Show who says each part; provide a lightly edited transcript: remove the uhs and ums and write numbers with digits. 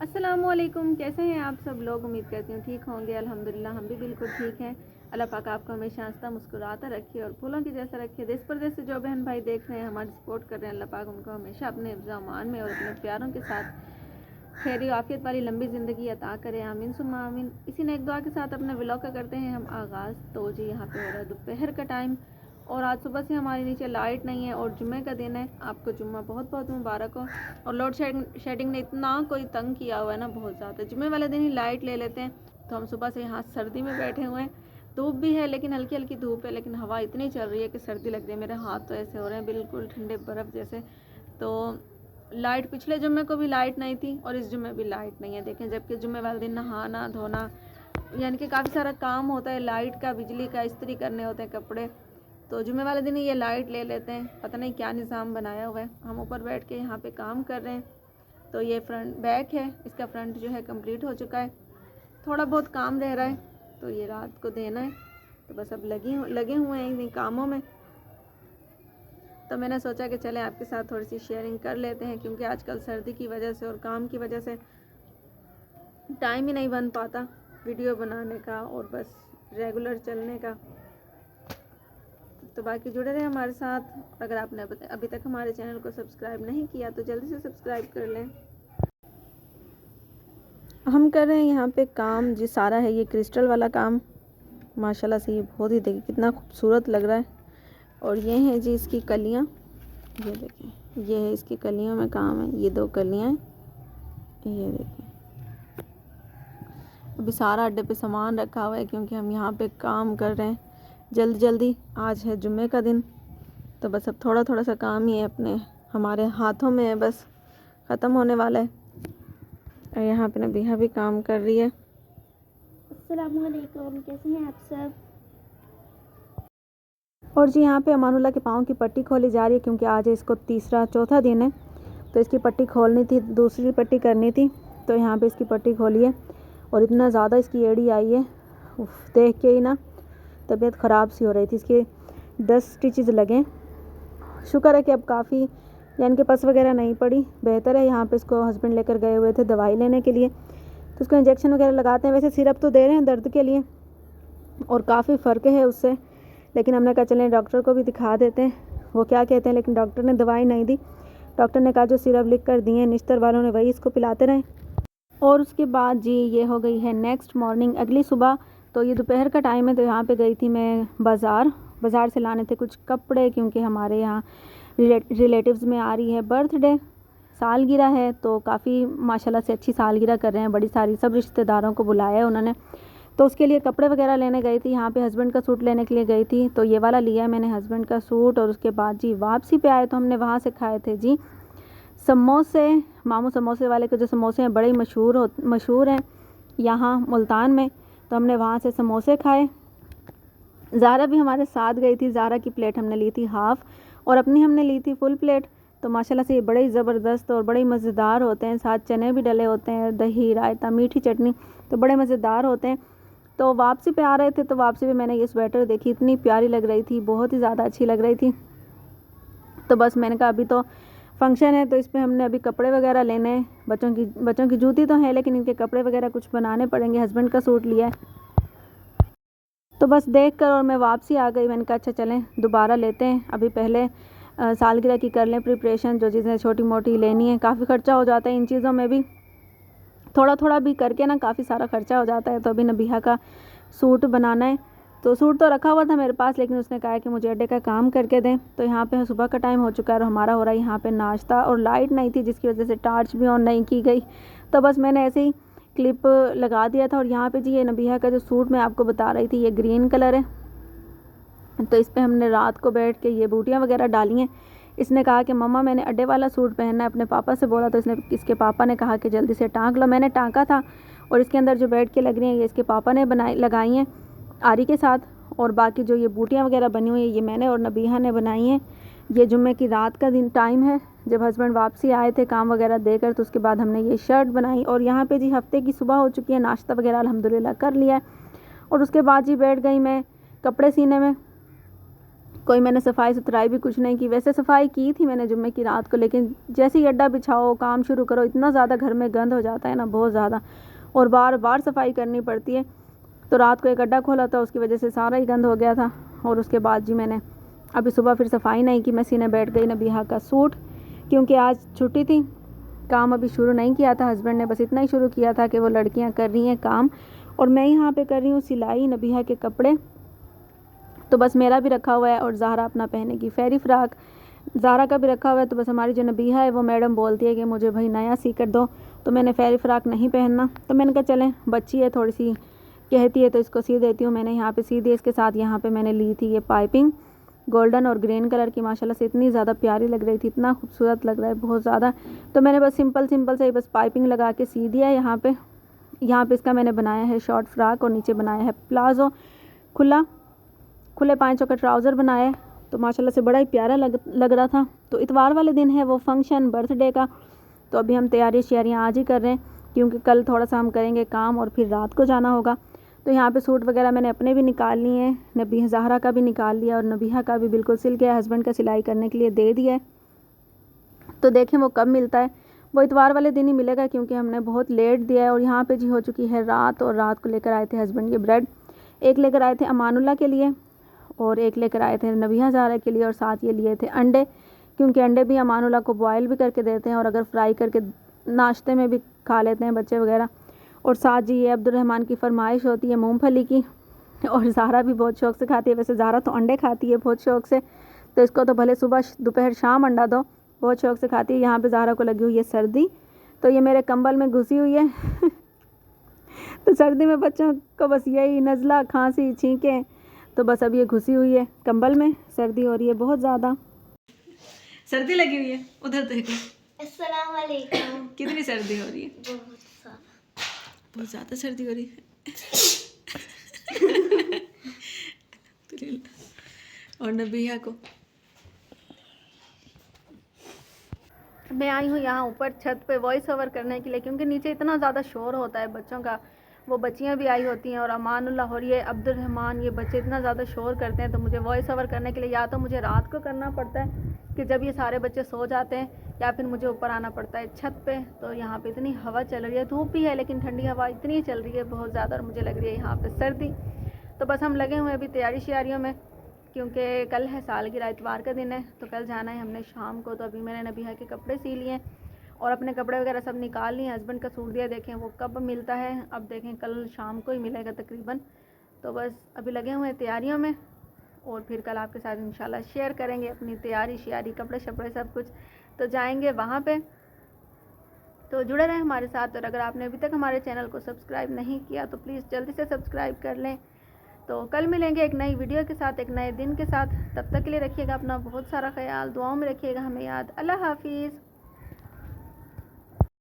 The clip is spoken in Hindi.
Speaker 1: अस्सलामुअलैकुम, कैसे हैं आप सब लोग। उम्मीद करती हूँ ठीक होंगे। अल्हम्दुलिल्लाह हम भी बिल्कुल ठीक हैं। अल्लाह पाक आपको हमेशा हंसता मुस्कुराता रखे और फूलों की जैसा रखे। देश परदेश से जो बहन भाई देख रहे हैं, हमारी सपोर्ट कर रहे हैं, अल्लाह पाक उनको हमेशा अपने हिफ्ज़ अमान में और अपने प्यारों के साथ खैर आफियत वाली लंबी ज़िंदगी अता करें। आमीन सुम्मा आमीन। इसी ने एक दुआ के साथ अपने व्लॉग का करते हैं हम आगाज़। तो जी यहाँ पे हो रहा है दोपहर का टाइम और आज सुबह से हमारे नीचे लाइट नहीं है और जुम्मे का दिन है। आपको जुम्मा बहुत बहुत मुबारक हो। और लोड शेडिंग ने इतना कोई तंग किया हुआ है ना, बहुत ज़्यादा। जुम्मे वाले दिन ही लाइट ले लेते हैं। तो हम सुबह से यहाँ सर्दी में बैठे हुए हैं। धूप भी है लेकिन हल्की हल्की धूप है, लेकिन हवा इतनी चल रही है कि सर्दी लग रही है। मेरे हाथ तो ऐसे हो रहे हैं बिल्कुल ठंडे बर्फ़ जैसे। तो लाइट पिछले जुम्मे को भी लाइट नहीं थी और इस जुम्मे भी लाइट नहीं है। देखें, जबकि जुम्मे वाले दिन नहाना धोना यानी कि काफ़ी सारा काम होता है, लाइट का, बिजली का, इस्त्री करने होते हैं कपड़े। तो जुम्मे वाले दिन ही ये लाइट ले लेते हैं। पता नहीं क्या निज़ाम बनाया हुआ है। हम ऊपर बैठ के यहाँ पे काम कर रहे हैं। तो ये फ्रंट बैक है, इसका फ्रंट जो है कंप्लीट हो चुका है। थोड़ा बहुत काम रह रहा है तो ये रात को देना है। तो बस अब लगे हुए हैं इन कामों में। तो मैंने सोचा कि चलें आपके साथ थोड़ी सी शेयरिंग कर लेते हैं, क्योंकि आजकल सर्दी की वजह से और काम की वजह से टाइम ही नहीं बन पाता वीडियो बनाने का और बस रेगुलर चलने का। तो बाकी जुड़े रहे हमारे साथ। अगर आपने अभी तक हमारे चैनल को सब्सक्राइब नहीं किया तो जल्दी से सब्सक्राइब कर लें। हम कर रहे हैं यहाँ पे काम जी सारा है, ये क्रिस्टल वाला काम माशाल्लाह से। ये बहुत ही देखिए कितना खूबसूरत लग रहा है। और ये हैं जी इसकी कलियाँ, ये देखें, ये है इसकी कलियों में काम है। ये 2 कलियाँ हैं, ये देखें। अभी सारा अड्डे पे सामान रखा हुआ है क्योंकि हम यहाँ पे काम कर रहे हैं जल्दी। आज है जुम्मे का दिन, तो बस अब थोड़ा थोड़ा सा काम ही है अपने हमारे हाथों में है, बस ख़त्म होने वाला है। और यहाँ पे नबीहा भी काम कर रही है।
Speaker 2: अस्सलामुअलैकुम, कैसे हैं आप सब।
Speaker 1: और जी यहाँ पे अमानुल्लाह के पाँव की पट्टी खोली जा रही है क्योंकि आज इसको चौथा दिन है। तो इसकी पट्टी खोलनी थी, दूसरी पट्टी करनी थी। तो यहाँ पे इसकी पट्टी खोली है और इतना ज़्यादा इसकी एड़ी आई है, देख के ही ना तबीयत ख़राब सी हो रही थी। इसके 10 स्टिचेस लगे। शुक्र है कि अब काफ़ी यानी कि पस वगैरह नहीं पड़ी, बेहतर है। यहाँ पे इसको हस्बैंड लेकर गए हुए थे दवाई लेने के लिए, तो उसको इंजेक्शन वगैरह लगाते हैं। वैसे सिरप तो दे रहे हैं दर्द के लिए और काफ़ी फ़र्क है उससे, लेकिन हमने कहा चलें डॉक्टर को भी दिखा देते हैं वो क्या कहते हैं। लेकिन डॉक्टर ने दवाई नहीं दी। डॉक्टर ने कहा जो सिरप लिख कर दिए निश्तर वालों ने वही इसको पिलाते रहें। और उसके बाद जी ये हो गई है नेक्स्ट मॉर्निंग, अगली सुबह। तो ये दोपहर का टाइम है। तो यहाँ पे गई थी मैं बाज़ार से लाने थे कुछ कपड़े, क्योंकि हमारे यहाँ रिलेटिव्स में आ रही है बर्थडे, सालगिरह है। तो काफ़ी माशाल्लाह से अच्छी सालगिरह कर रहे हैं, बड़ी सारी, सब रिश्तेदारों को बुलाया है उन्होंने। तो उसके लिए कपड़े वगैरह लेने गई थी। यहाँ पे हस्बैंड का सूट लेने के लिए गई थी, तो ये वाला लिया है मैंने हस्बैंड का सूट। और उसके बाद जी वापसी पे आए तो हमने वहाँ से खाए थे जी समोसे। मामू समोसे वाले के जो समोसे हैं बड़े मशहूर हैं यहाँ मुल्तान में। तो हमने वहाँ से समोसे खाए। ज़ारा भी हमारे साथ गई थी। ज़ारा की प्लेट हमने ली थी हाफ़ और अपनी हमने ली थी फुल प्लेट। तो माशाल्लाह से ये बड़े ज़बरदस्त और बड़े मज़ेदार होते हैं। साथ चने भी डले होते हैं, दही, रायता, मीठी चटनी, तो बड़े मज़ेदार होते हैं। तो वापसी पे आ रहे थे तो वापसी पे मैंने ये स्वेटर देखी, इतनी प्यारी लग रही थी, बहुत ही ज़्यादा अच्छी लग रही थी। तो बस मैंने कहा अभी तो फंक्शन है तो इस पर हमने अभी कपड़े वगैरह लेने हैं। बच्चों की जूती तो है लेकिन इनके कपड़े वगैरह कुछ बनाने पड़ेंगे। हस्बैंड का सूट लिया है तो बस देख कर और मैं वापसी आ गई। मैंने कहा अच्छा चलें दोबारा लेते हैं, अभी पहले सालगिरह की कर लें प्रिपरेशन। जो चीज़ें छोटी मोटी लेनी है, काफ़ी ख़र्चा हो जाता है इन चीज़ों में भी, थोड़ा थोड़ा भी करके ना काफ़ी सारा ख़र्चा हो जाता है। तो अभी नबीहा का सूट बनाना है। तो सूट तो रखा हुआ था मेरे पास, लेकिन उसने कहा कि मुझे अड्डे का काम करके दें। तो यहाँ पे सुबह का टाइम हो चुका है और हमारा हो रहा है यहाँ पे नाश्ता। और लाइट नहीं थी जिसकी वजह से टार्च भी ऑन नहीं की गई। तो बस मैंने ऐसे ही क्लिप लगा दिया था। और यहाँ पे जी ये नबीहा का जो सूट मैं आपको बता रही थी, ये ग्रीन कलर है। तो इस पर हमने रात को बैठ के ये बूटियाँ वगैरह डाली हैं। इसने कहा कि मम्मा मैंने अड्डे वाला सूट पहनना है, अपने पापा से बोला। तो इसके पापा ने कहा कि जल्दी से टाँक लो। मैंने टाँका था और इसके अंदर जो बेड के लग रही हैं ये इसके पापा ने लगाई हैं आरी के साथ। और बाकी जो ये बूटियाँ वगैरह बनी हुई हैं ये मैंने और नबीहा ने बनाई हैं। ये जुम्मे की रात का दिन टाइम है जब हस्बैंड वापसी आए थे काम वगैरह देकर। तो उसके बाद हमने ये शर्ट बनाई। और यहाँ पे जी हफ्ते की सुबह हो चुकी है, नाश्ता वगैरह अल्हम्दुलिल्लाह कर लिया है। और उसके बाद जी बैठ गई मैं कपड़े सीने में। कोई मैंने सफाई सुथराई भी कुछ नहीं की। वैसे सफाई की थी मैंने जुम्मे की रात को, लेकिन जैसे ही अड्डा बिछाओ काम शुरू करो इतना ज़्यादा घर में गंद हो जाता है ना, बहुत ज़्यादा, और बार बार सफाई करनी पड़ती है। तो रात को एक अड्डा खोला था, उसकी वजह से सारा ही गंद हो गया था। और उसके बाद जी मैंने अभी सुबह फिर सफाई नहीं की, मैं सीने बैठ गई नबीहा का सूट, क्योंकि आज छुट्टी थी, काम अभी शुरू नहीं किया था हस्बैंड ने, बस इतना ही शुरू किया था कि वो लड़कियां कर रही हैं काम और मैं यहाँ पे कर रही हूँ सिलाई नबीहा के कपड़े। तो बस मेरा भी रखा हुआ है और ज़हरा अपना पहनेगी फेरी फ्राक, ज़हरा का भी रखा हुआ है। तो बस हमारी जो नबीहा है वो मैडम बोलती है कि मुझे भाई नया सी कर दो, तो मैंने फेरी फ्राक नहीं पहनना, तो मैंने कहा चलें बच्ची है थोड़ी सी कहती है तो इसको सी देती हूँ। मैंने यहाँ पे सी दी। इसके साथ यहाँ पे मैंने ली थी ये पाइपिंग गोल्डन और ग्रीन कलर की, माशाल्लाह से इतनी ज़्यादा प्यारी लग रही थी, इतना खूबसूरत लग रहा है बहुत ज़्यादा। तो मैंने बस सिंपल से ही बस पाइपिंग लगा के सी दिया है। यहाँ पे इसका मैंने बनाया है शॉर्ट फ्रॉक और नीचे बनाया है प्लाजो, खुले पाँचों का ट्राउज़र बनाया है। तो माशाल्लाह से बड़ा ही प्यारा लग रहा था। तो इतवार वाले दिन है वो फंक्शन बर्थडे का, तो अभी हम तैयारी श्यारियाँ आज ही कर रहे हैं, क्योंकि कल थोड़ा सा हम करेंगे काम और फिर रात को जाना होगा। तो यहाँ पे सूट वगैरह मैंने अपने भी निकाल लिए हैं, नबी ज़हरा का भी निकाल लिया और नबीहा का भी बिल्कुल सिल गया, हस्बैंड का सिलाई करने के लिए दे दिया है। तो देखें वो कब मिलता है, वो इतवार वाले दिन ही मिलेगा, क्योंकि हमने बहुत लेट दिया है। और यहाँ पे जी हो चुकी है रात, और रात को लेकर आए थे हस्बैंड ये ब्रेड, एक लेकर आए थे अमानुल्लाह के लिए और एक लेकर आए थे नबीहा ज़हरा के लिए, और साथ ये लिए थे अंडे, क्योंकि अंडे भी अमानुल्लाह को बॉयल भी करके देते हैं और अगर फ्राई करके नाश्ते में भी खा लेते हैं बच्चे वगैरह। और साथ जी ये अब्दुर्रहमान की फरमाइश होती है मूंगफली की, और ज़हरा भी बहुत शौक़ से खाती है। वैसे ज़हरा तो अंडे खाती है बहुत शौक़ से, तो इसको तो भले सुबह दोपहर शाम अंडा दो, बहुत शौक़ से खाती है। यहाँ पे ज़हरा को लगी हुई है सर्दी, तो ये मेरे कंबल में घुसी हुई है तो सर्दी में बच्चों को बस यही नज़ला खांसी छींकें, तो बस अब ये घुसी हुई है कंबल में, सर्दी हो रही है बहुत ज़्यादा, सर्दी लगी हुई है। उधर देखो, अस्सलाम वालेकुम, कितनी सर्दी हो रही है, बहुत ज़्यादा सर्दी हो रही है और नबीहा को मैं आई हूँ यहाँ ऊपर छत पे वॉइस ओवर करने के लिए, क्योंकि नीचे इतना ज़्यादा शोर होता है बच्चों का, वो बच्चियाँ भी आई होती हैं और अमानुल्लाह और ये अब्दुर्रहमान, ये बच्चे इतना ज़्यादा शोर करते हैं। तो मुझे वॉइस ओवर करने के लिए या तो मुझे रात को करना पड़ता है कि जब ये सारे बच्चे सो जाते हैं, या फिर मुझे ऊपर आना पड़ता है छत पे। तो यहाँ पे इतनी हवा चल रही है, धूप भी है लेकिन ठंडी हवा इतनी चल रही है बहुत ज़्यादा, और मुझे लग रही है यहाँ पे सर्दी। तो बस हम लगे हुए अभी तैयारी श्यारियों में, क्योंकि कल है सालगिरह, इतवार का दिन है, तो कल जाना है हमने शाम को। तो अभी मैंने नबीहा के कपड़े सी लिए और अपने कपड़े वगैरह सब निकाल लिए। हस्बैंड का सूट दिया, देखें वो कब मिलता है, अब देखें कल शाम को ही मिलेगा तकरीबन। तो बस अभी लगे हुए हैं तैयारियों में, और फिर कल आपके साथ इंशाल्लाह शेयर करेंगे अपनी तैयारी श्यारी, कपड़े शपड़े सब कुछ। तो जाएंगे वहाँ पे, तो जुड़े रहें हमारे साथ। और अगर आपने अभी तक हमारे चैनल को सब्सक्राइब नहीं किया तो प्लीज़ जल्दी से सब्सक्राइब कर लें। तो कल मिलेंगे एक नई वीडियो के साथ, एक नए दिन के साथ। तब तक के लिए रखिएगा अपना बहुत सारा ख्याल, दुआओं में रखिएगा हमें याद। अल्लाह हाफिज़।